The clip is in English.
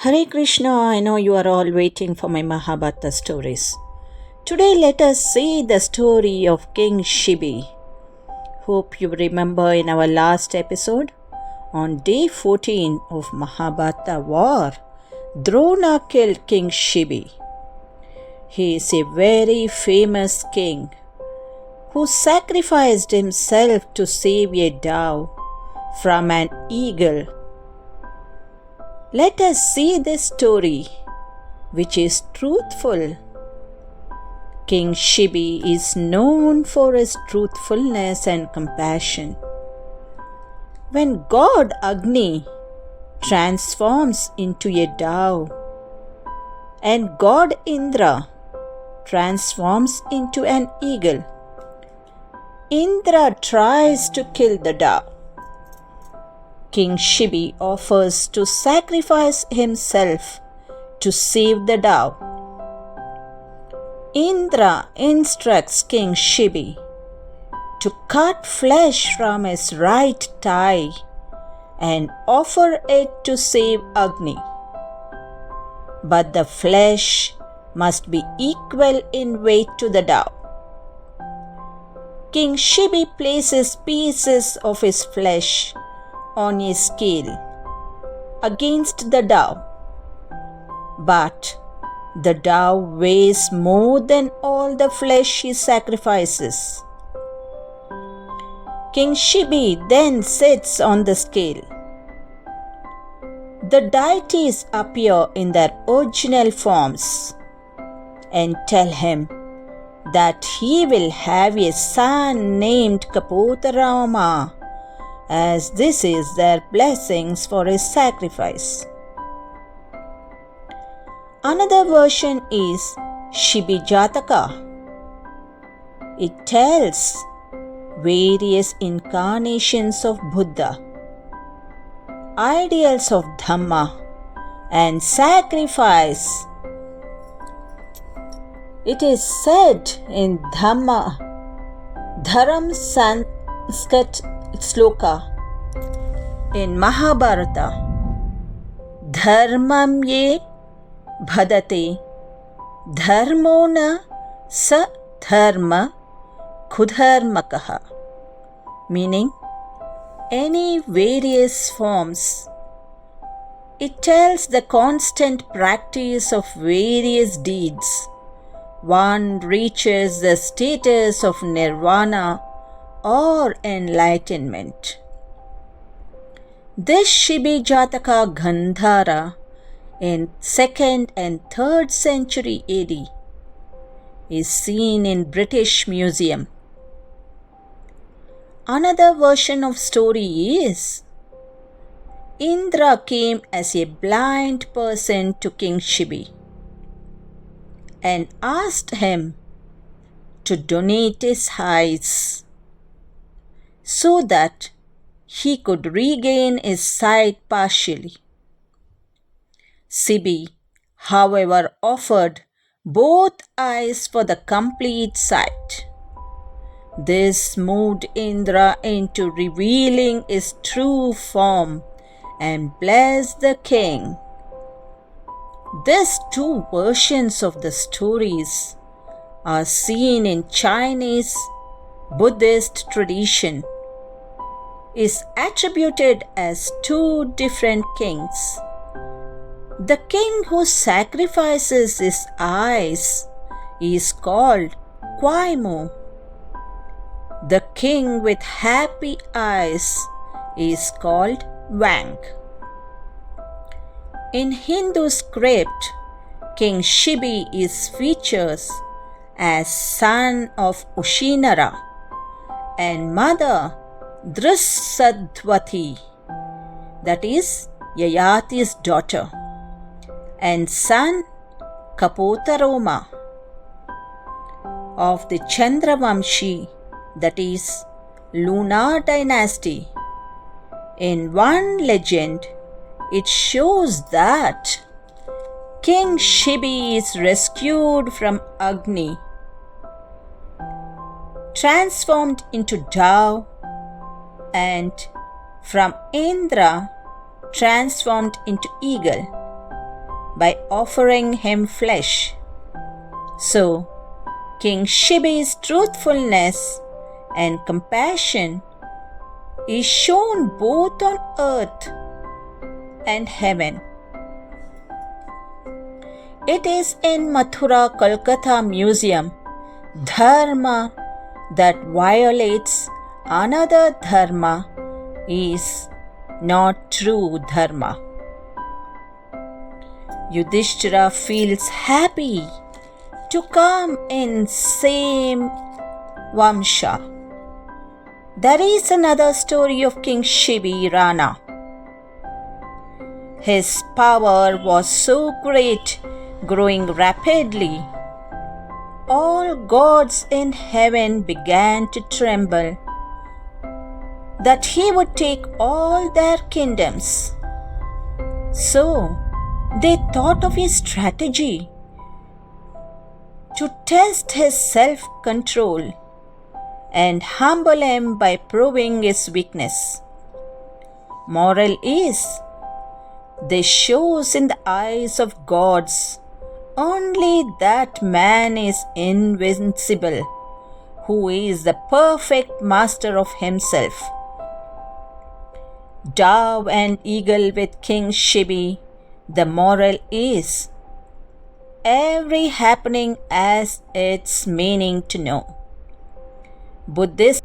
Hare Krishna, I know you are all waiting for my Mahabharata stories. Today let us see the story of King Shibi. Hope you remember in our last episode, on day 14 of Mahabharata war, Drona killed King Shibi. He is a very famous king who sacrificed himself to save a dove from an eagle. Let us see this story, which is truthful. King Shibi is known for his truthfulness and compassion. When god Agni transforms into a dove and god Indra transforms into an eagle, Indra tries to kill the dove. King Shibi offers to sacrifice himself to save the dove. Indra instructs King Shibi to cut flesh from his right thigh and offer it to save Agni. But the flesh must be equal in weight to the dove. King Shibi places pieces of his flesh on a scale against the dove, but the dove weighs more than all the flesh he sacrifices. King Shibi then sits on the scale. The deities appear in their original forms and tell him that he will have a son named Kapotarama, as this is their blessings for his sacrifice. Another version is Shibi Jataka. It tells various incarnations of Buddha, ideals of Dhamma, and sacrifice. It is said in Dhamma Dharam Sanskrit Sloka in Mahabharata, Dharmam ye bhadate dharmo na sa dharma kudharmakaha, meaning any various forms. It tells the constant practice of various deeds. One reaches the status of nirvana or enlightenment. This Shibi Jataka Gandhara in 2nd and 3rd century AD is seen in British Museum. Another version of story is Indra came as a blind person to King Shibi and asked him to donate his eyes so that he could regain his sight partially. Shibi, however, offered both eyes for the complete sight. This moved Indra into revealing his true form and blessed the king. These two versions of the stories are seen in Chinese Buddhist tradition, is attributed as two different kings. The king who sacrifices his eyes is called Kwaimo. The king with happy eyes is called Wang. In Hindu script, King Shibi is featured as son of Ushinara and mother Drisadvati, that is Yayati's daughter, and son Kapotaroma of the Chandravamshi, that is Lunar dynasty. In one legend, it shows that King Shibi is rescued from Agni, transformed into dove, and from Indra transformed into eagle, by offering him flesh. So, King Shibi's truthfulness and compassion is shown both on earth and heaven. It is in Mathura, Kolkata Museum, dharma that violates another dharma is not true dharma. Yudhishthira feels happy to come in same Vamsha. There is another story of King Shibi Rana. His power was so great, growing rapidly. All gods in heaven began to tremble that he would take all their kingdoms. So they thought of a strategy to test his self-control and humble him by proving his weakness. Moral is, this shows in the eyes of gods only that man is invincible, who is the perfect master of himself. Dove and eagle with King Shibi, the moral is, every happening has its meaning to know. Buddhist